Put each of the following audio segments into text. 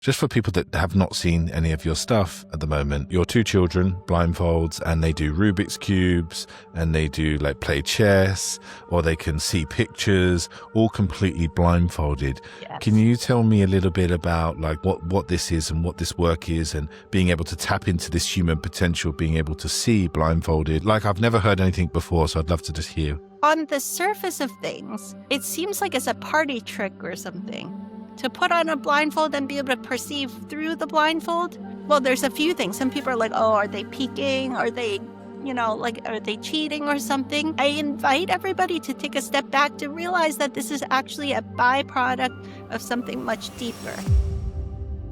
Just for people that have not seen any of your stuff at the moment, your two children, blindfolds, and they do Rubik's Cubes, and they do like play chess, or they can see pictures, all completely blindfolded. Can Yes. you tell me a little bit about like what this is and what this work is, and being able to tap into this human potential, being able to see blindfolded? Like, I've never heard anything before, so I'd love to just hear. On the surface of things, it seems like it's a party trick or something. To put on a blindfold and be able to perceive through the blindfold? Well, there's a few things. Some people are like, oh, are they peeking? Are they, are they cheating or something? I invite everybody to take a step back to realize that this is actually a byproduct of something much deeper.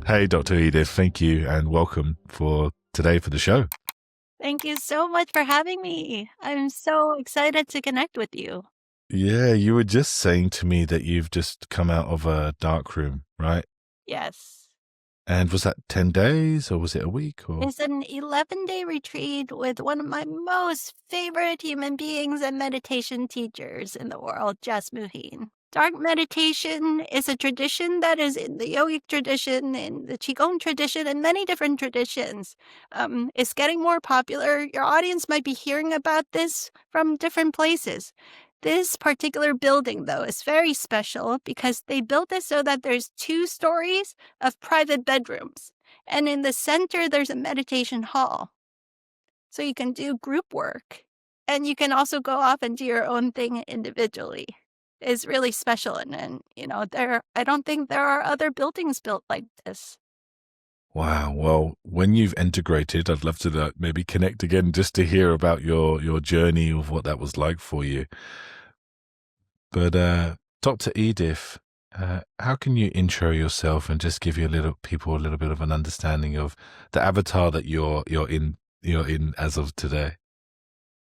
Hey, Dr. Edith, thank you and welcome for today for the show. Thank you so much for having me. I'm so excited to connect with you. Yeah, you were just saying to me that you've just come out of a dark room, right? Yes. And was that 10 days or was it a week? Or It's an 11-day retreat with one of my most favorite human beings and meditation teachers in the world, Jess Muhin. Dark meditation is a tradition that is in the yogic tradition, in the Qigong tradition, and many different traditions. It's getting more popular. Your audience might be hearing about this from different places. This particular building, though, is very special because they built it so that there's 2 stories of private bedrooms. And in the center, there's a meditation hall. So you can do group work. And you can also go off and do your own thing individually. It's really special. And I don't think there are other buildings built like this. wow. Well, when you've integrated, I'd love to maybe connect again just to hear about your journey of what that was like for you. But Dr. Edith, how can you intro yourself and just give people a little bit of an understanding of the avatar that you're in as of today?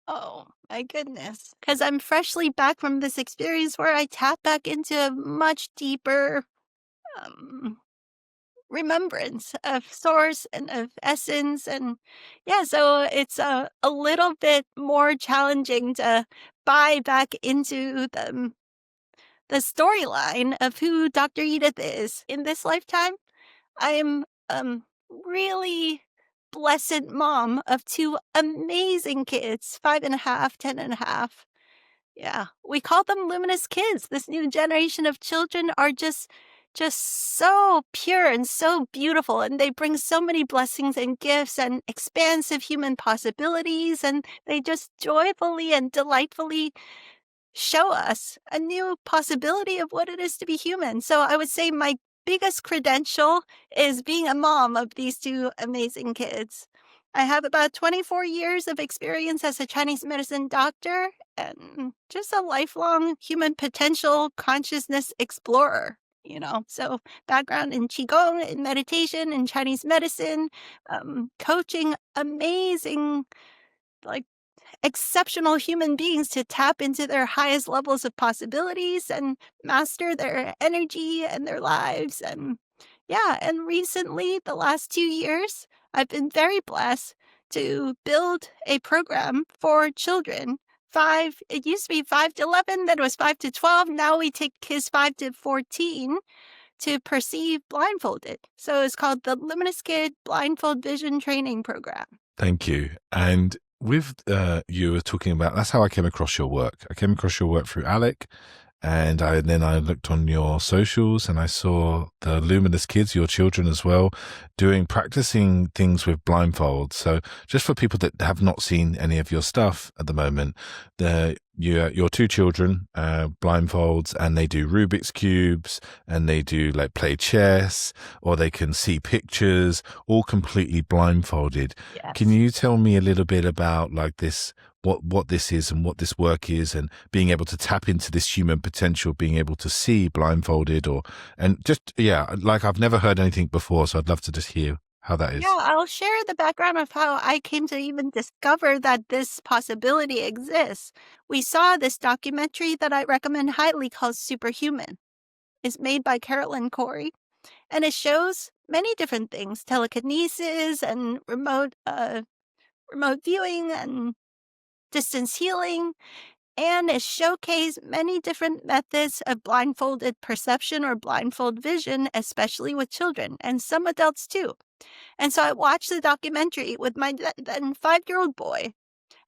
Oh, my goodness. Because I'm freshly back from this experience where I tap back into a much deeper um, remembrance of source and of essence. And yeah, so it's a little bit more challenging to buy back into the storyline of who Dr. Edith is in this lifetime. I am really blessed mom of 2 amazing kids, 5.5, 10.5. Yeah, we call them luminous kids. This new generation of children are just so pure and so beautiful, and they bring so many blessings and gifts and expansive human possibilities, and they just joyfully and delightfully show us a new possibility of what it is to be human. So I would say my biggest credential is being a mom of these 2 amazing kids. I have about 24 years of experience as a Chinese medicine doctor and just a lifelong human potential consciousness explorer. So background in Qigong, in meditation, in Chinese medicine, coaching amazing, like, exceptional human beings to tap into their highest levels of possibilities and master their energy and their lives. And yeah, and recently, the last 2 years, I've been very blessed to build a program for children. It used to be 5 to 11, then it was 5 to 12. Now we take kids 5 to 14 to perceive blindfolded. So it's called the Luminous Kid Blindfold Vision Training Program. Thank you. And with you were talking about, that's how I came across your work. I came across your work through Alec, and then I looked on your socials and I saw the luminous kids, your children as well, practicing things with blindfolds. So just for people that have not seen any of your stuff at the moment, your two children, blindfolds, and they do Rubik's Cubes, and they do like play chess, or they can see pictures, all completely blindfolded. Yes. Can you tell me a little bit about like this, what this is and what this work is, and being able to tap into this human potential, being able to see blindfolded, like I've never heard anything before, so I'd love to just hear how that is. Yeah, I'll share the background of how I came to even discover that this possibility exists. We saw this documentary that I recommend highly called Superhuman. It's made by Carolyn Corey, and it shows many different things: telekinesis and remote viewing and distance healing. and it showcased many different methods of blindfolded perception or blindfold vision, especially with children and some adults too. And so I watched the documentary with my then 5-year-old boy,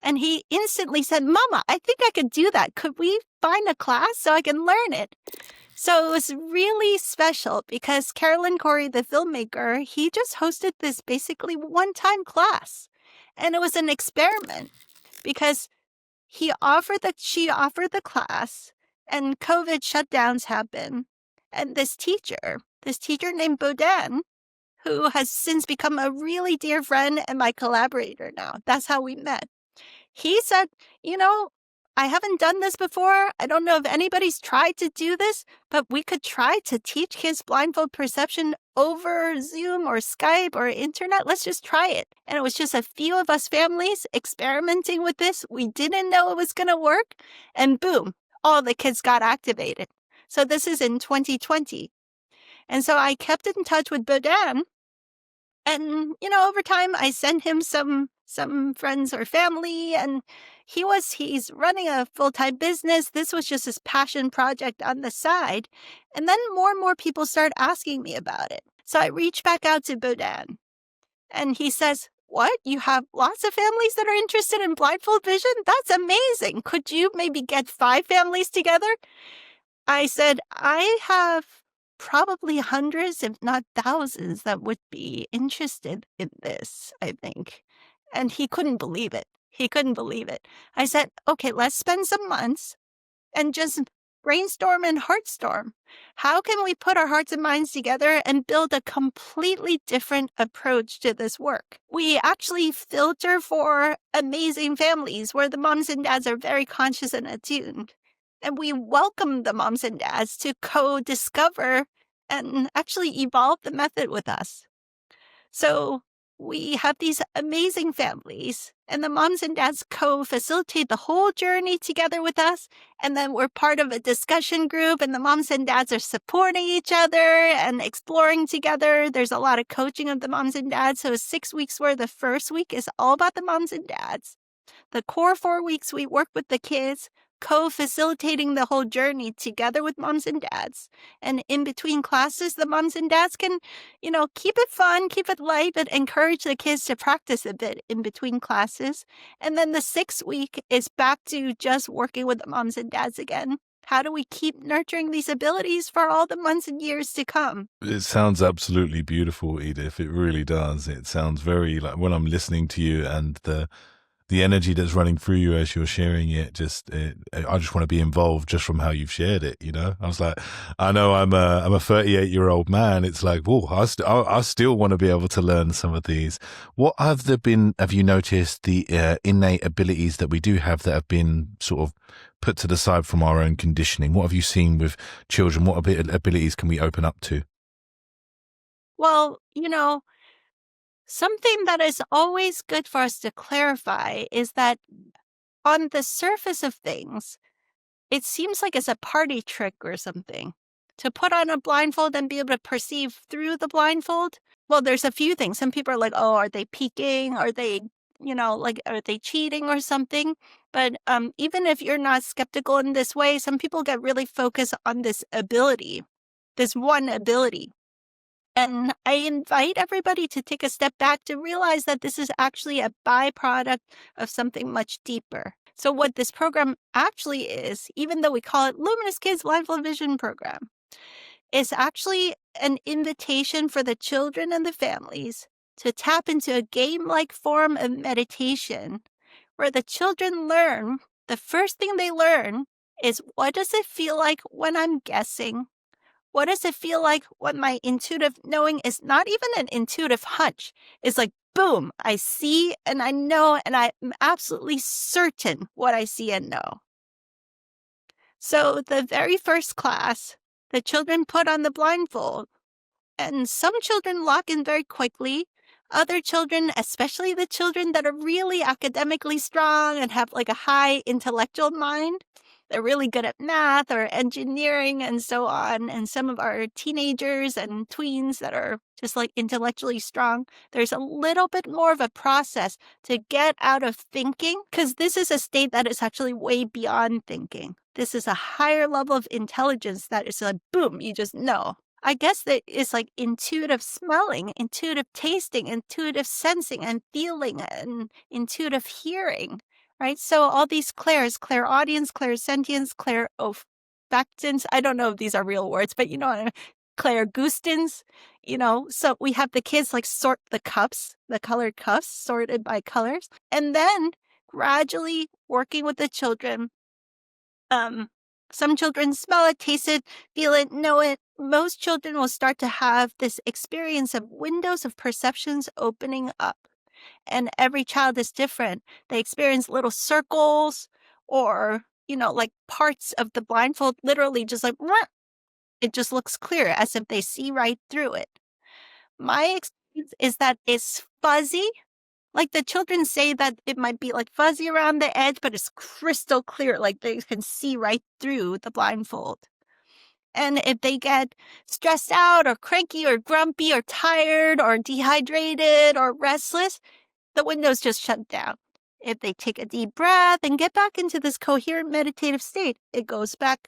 and he instantly said, Mama, I think I could do that. Could we find a class so I can learn it? So it was really special because Carolyn Corey, the filmmaker, he just hosted this basically one-time class. And it was an experiment because she offered the class, and COVID shutdowns happened. And this teacher named Bodan, who has since become a really dear friend and my collaborator now. That's how we met. He said, I haven't done this before. I don't know if anybody's tried to do this, but we could try to teach kids blindfold perception over Zoom or Skype or internet. Let's just try it. And it was just a few of us families experimenting with this. We didn't know it was going to work. And boom, all the kids got activated. So this is in 2020. And so I kept in touch with Bodan. And, over time, I sent him some friends or family, and he's running a full-time business. This was just his passion project on the side. And then more and more people started asking me about it. So I reached back out to Bodan, and he says, what? You have lots of families that are interested in blindfold vision? That's amazing. Could you maybe get 5 families together? I said, I have probably hundreds, if not thousands, that would be interested in this, I think. And he couldn't believe it. I said, okay, let's spend some months and just brainstorm and heartstorm. How can we put our hearts and minds together and build a completely different approach to this work? We actually filter for amazing families where the moms and dads are very conscious and attuned. And we welcome the moms and dads to co-discover and actually evolve the method with us. So we have these amazing families, and the moms and dads co-facilitate the whole journey together with us. And then we're part of a discussion group, and the moms and dads are supporting each other and exploring together. There's a lot of coaching of the moms and dads. So 6 weeks where the first week is all about the moms and dads. The core 4 weeks, we work with the kids, co-facilitating the whole journey together with moms and dads. And in between classes, the moms and dads can, keep it fun, keep it light, but encourage the kids to practice a bit in between classes. And then the 6th week is back to just working with the moms and dads again. How do we keep nurturing these abilities for all the months and years to come? It sounds absolutely beautiful, Edith. It really does. It sounds very like when I'm listening to you and the energy that's running through you as you're sharing it, I just want to be involved just from how you've shared it. I was like, I know I'm a 38-year-old man. It's like, whoa, I still want to be able to learn some of these. What have you noticed the innate abilities that we do have that have been sort of put to the side from our own conditioning? What have you seen with children? What abilities can we open up to? Well, something that is always good for us to clarify is that on the surface of things, it seems like it's a party trick or something. To put on a blindfold and be able to perceive through the blindfold, well, there's a few things. Some people are like, oh, are they peeking? Are they, are they cheating or something? But even if you're not skeptical in this way, some people get really focused on this ability, this one ability. And I invite everybody to take a step back to realize that this is actually a byproduct of something much deeper. So what this program actually is, even though we call it Luminous Kids Blindfold Vision Program, is actually an invitation for the children and the families to tap into a game-like form of meditation where the children learn, the first thing they learn is, what does it feel like when I'm guessing? What does it feel like when my intuitive knowing is not even an intuitive hunch? It's like, boom, I see and I know, and I'm absolutely certain what I see and know. So the very first class, the children put on the blindfold, and some children lock in very quickly. Other children, especially the children that are really academically strong and have like a high intellectual mind, they're really good at math or engineering and so on. And some of our teenagers and tweens that are just like intellectually strong, there's a little bit more of a process to get out of thinking, because this is a state that is actually way beyond thinking. This is a higher level of intelligence that is like, boom, you just know. I guess that it's like intuitive smelling, intuitive tasting, intuitive sensing and feeling, and intuitive hearing, right? So all these clairs, clairaudience, clairsentience, clairolfactance, I don't know if these are real words, but you know, clairgustance, so we have the kids like sort the cups, the colored cups sorted by colors, and then gradually working with the children. Some children smell it, taste it, feel it, know it. Most children will start to have this experience of windows of perceptions opening up. And every child is different. They experience little circles or, like parts of the blindfold, literally just like, "Mwah." It just looks clear as if they see right through it. My experience is that it's fuzzy. Like the children say that it might be like fuzzy around the edge, but it's crystal clear. Like they can see right through the blindfold. And if they get stressed out or cranky or grumpy or tired or dehydrated or restless, the windows just shut down. If they take a deep breath and get back into this coherent meditative state, it goes back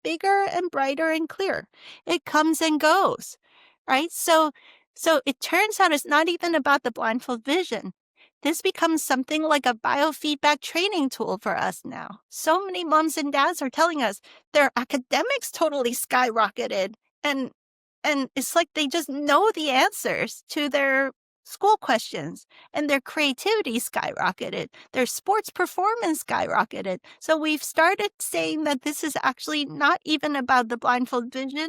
bigger and brighter and clearer. It comes and goes, right? So it turns out it's not even about the blindfold vision. This becomes something like a biofeedback training tool for us now. So many moms and dads are telling us their academics totally skyrocketed, and it's like they just know the answers to their school questions, and their creativity skyrocketed. Their sports performance skyrocketed. So we've started saying that this is actually not even about the blindfold vision.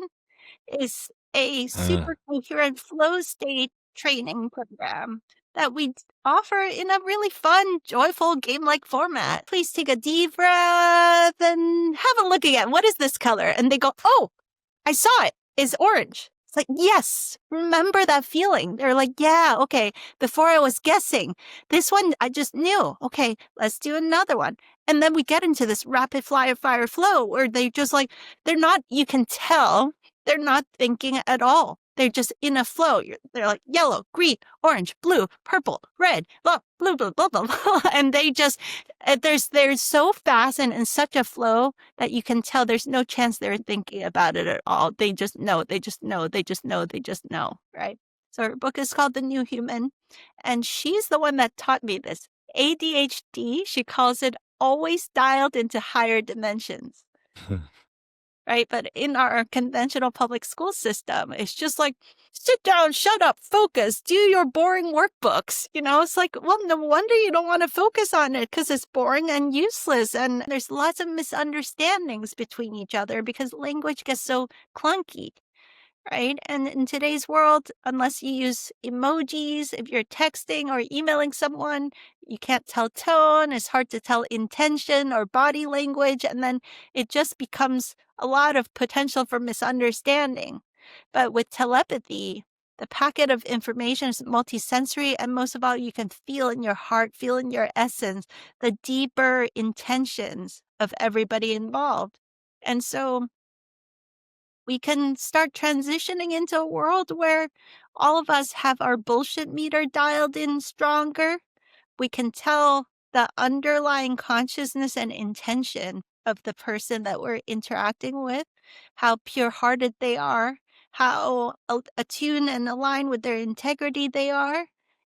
It's a Uh, super coherent flow state training program that we offer in a really fun, joyful, game-like format. Please take a deep breath and have a look again. What is this color? And they go, oh, I saw it. It's orange. It's like, yes, remember that feeling. They're like, yeah, okay. Before I was guessing, this one I just knew. Okay, let's do another one. And then we get into this rapid fire flow where they just like, they're not, you can tell they're not thinking at all. They're just in a flow. They're like yellow, green, orange, blue, purple, red, blah, blah, blah, blah, blah, blah. And they just, they're so fast and in such a flow that you can tell there's no chance they're thinking about it at all. They just know, they just know, they just know, they just know, right? So her book is called The New Human, and she's the one that taught me this. ADHD, she calls it always dialed into higher dimensions, right? But in our conventional public school system, it's just like, sit down, shut up, focus, do your boring workbooks. It's like, well, no wonder you don't want to focus on it because it's boring and useless. And there's lots of misunderstandings between each other because language gets so clunky. Right? And in today's world, unless you use emojis, if you're texting or emailing someone, you can't tell tone. It's hard to tell intention or body language. And then it just becomes a lot of potential for misunderstanding. But with telepathy, the packet of information is multisensory. And most of all, you can feel in your heart, feel in your essence, the deeper intentions of everybody involved. And so we can start transitioning into a world where all of us have our bullshit meter dialed in stronger. We can tell the underlying consciousness and intention of the person that we're interacting with, how pure-hearted they are, how attuned and aligned with their integrity they are,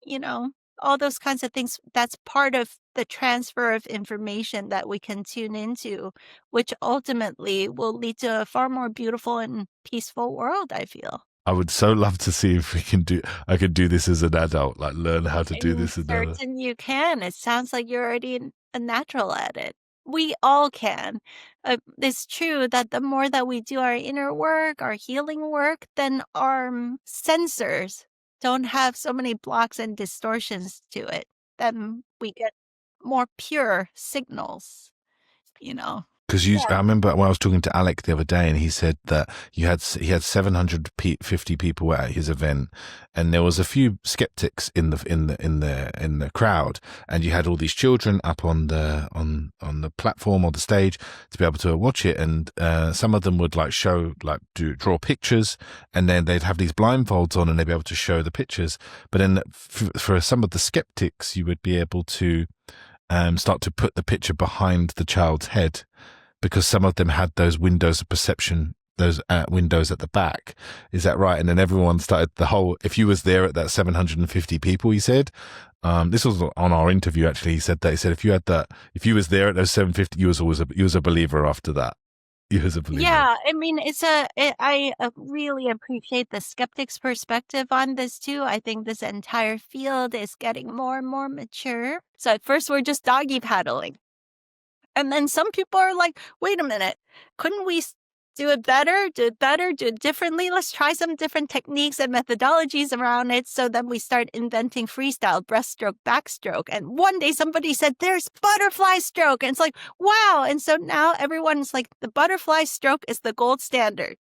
you know, all those kinds of things. That's part of the transfer of information that we can tune into, which ultimately will lead to a far more beautiful and peaceful world, I feel. I would so love to see if I could do this as an adult, like learn how to do I'm this another. certain you can. It sounds like you're already a natural at it. We all can. It's true that the more that we do our inner work, our healing work, then our sensors don't have so many blocks and distortions to it. Then we get more pure signals, you know. Because I remember when I was talking to Alec the other day, and he said that he had 750 people at his event, and there was a few skeptics in the crowd, and you had all these children up on the platform or the stage to be able to watch it, and some of them would draw pictures, and then they'd have these blindfolds on, and they'd be able to show the pictures. But then for some of the skeptics, you would be able to start to put the picture behind the child's head, because some of them had those windows of perception, those windows at the back. Is that right? And then everyone started if you was there at that 750 people, he said, this was on our interview, actually. He said if you was there at those 750, you was a believer after that. You was a believer. Yeah, I mean, I really appreciate the skeptic's perspective on this too. I think this entire field is getting more and more mature. So at first we're just doggy paddling. And then some people are like, wait a minute, couldn't we do it better, do it differently? Let's try some different techniques and methodologies around it. So then we start inventing freestyle, breaststroke, backstroke. And one day somebody said, there's butterfly stroke. And it's like, wow. And so now everyone's like, the butterfly stroke is the gold standard.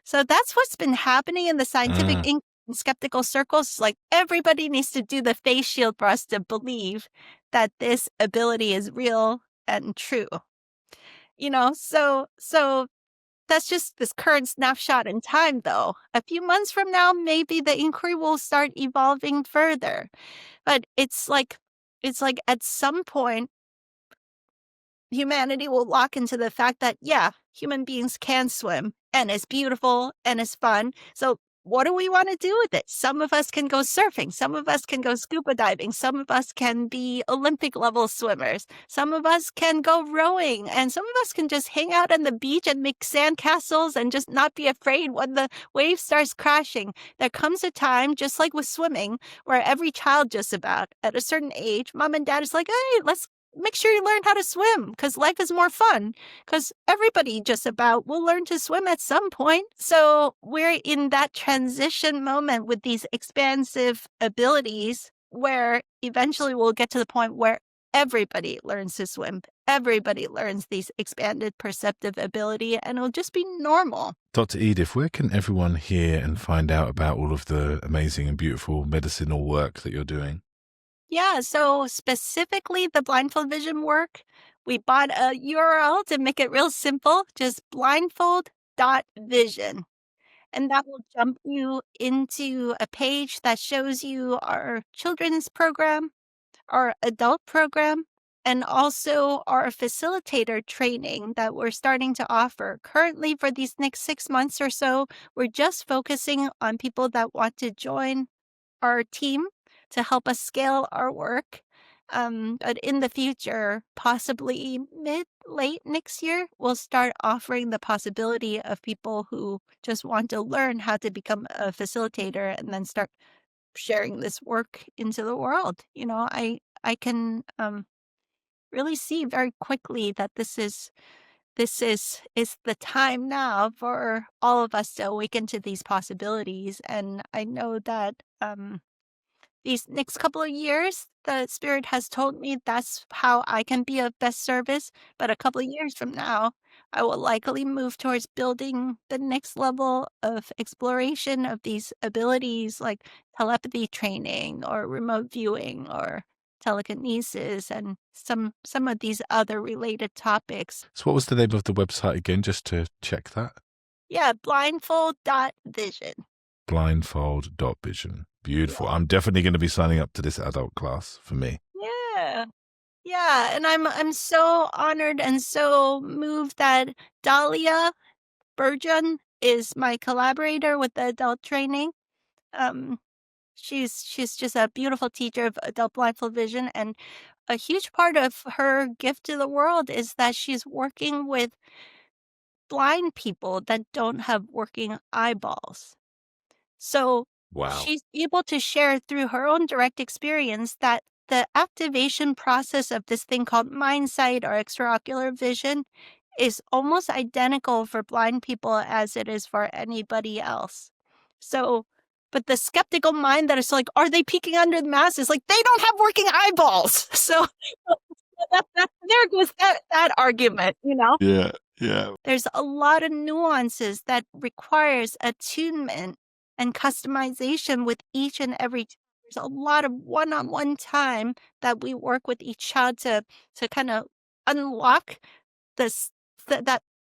So that's what's been happening in the scientific and skeptical circles. Like, everybody needs to do the face shield for us to believe that this ability is real and true. So that's just this current snapshot in time, though. A few months from now, maybe the inquiry will start evolving further. But it's like at some point, humanity will lock into the fact that, yeah, human beings can swim, and it's beautiful and it's fun. So what do we want to do with it? Some of us can go surfing. Some of us can go scuba diving. Some of us can be Olympic level swimmers. Some of us can go rowing. And some of us can just hang out on the beach and make sandcastles and just not be afraid when the wave starts crashing. There comes a time, just like with swimming, where every child just about at a certain age, mom and dad is like, hey, let's make sure you learn how to swim, because life is more fun, because everybody just about will learn to swim at some point. So we're in that transition moment with these expansive abilities where eventually we'll get to the point where everybody learns to swim. Everybody learns these expanded perceptive ability, and it'll just be normal. Dr. Edith, where can everyone hear and find out about all of the amazing and beautiful medicinal work that you're doing? Yeah, so specifically the blindfold vision work, we bought a URL to make it real simple, just blindfold.vision. And that will jump you into a page that shows you our children's program, our adult program, and also our facilitator training that we're starting to offer. Currently, for these next 6 months or so, we're just focusing on people that want to join our team to help us scale our work. But in the future, possibly late next year, we'll start offering the possibility of people who just want to learn how to become a facilitator and then start sharing this work into the world. I can really see very quickly that this is the time now for all of us to awaken to these possibilities. And I know that these next couple of years, the Spirit has told me that's how I can be of best service. But a couple of years from now, I will likely move towards building the next level of exploration of these abilities, like telepathy training or remote viewing or telekinesis and some of these other related topics. So what was the name of the website again, just to check that? Yeah, blindfold.vision. Blindfold.vision. Beautiful. I'm definitely going to be signing up to this adult class for me. Yeah. Yeah, and I'm so honored and so moved that Dahlia Burgeon is my collaborator with the adult training. She's just a beautiful teacher of adult blindfold vision, and a huge part of her gift to the world is that she's working with blind people that don't have working eyeballs. So she's able to share through her own direct experience that the activation process of this thing called mind sight or extraocular vision is almost identical for blind people as it is for anybody else. So, but the skeptical mind that is like, are they peeking under the mask? Is like, they don't have working eyeballs. So There goes that argument, you know? Yeah, yeah. There's a lot of nuances that requires attunement and customization with each and every child. There's a lot of one-on-one time that we work with each child to kinda unlock this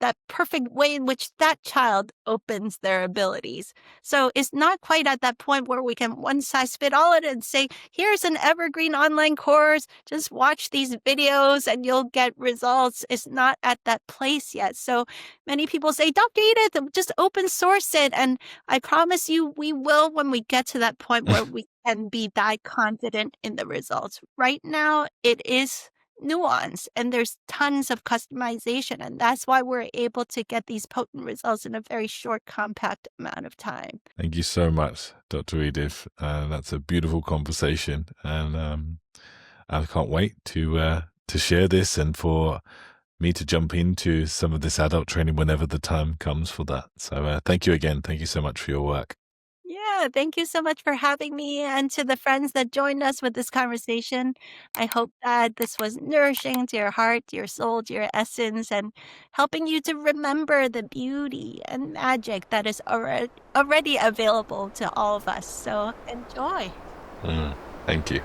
that perfect way in which that child opens their abilities. So it's not quite at that point where we can one size fit all it and say, here's an evergreen online course, just watch these videos and you'll get results. It's not at that place yet. So many people say, Dr. Edith, just open source it. And I promise you, we will when we get to that point where we can be that confident in the results. Right now, it is nuance and there's tons of customization, and that's why we're able to get these potent results in a very short compact amount of time. Thank you so much, Dr. Edith. That's a beautiful conversation, and I can't wait to share this and for me to jump into some of this adult training whenever the time comes for that. So thank you again. Thank you so much for your work. Yeah, thank you so much for having me, and to the friends that joined us with this conversation. I hope that this was nourishing to your heart, to your soul, to your essence, and helping you to remember the beauty and magic that is already available to all of us. So enjoy. Thank you.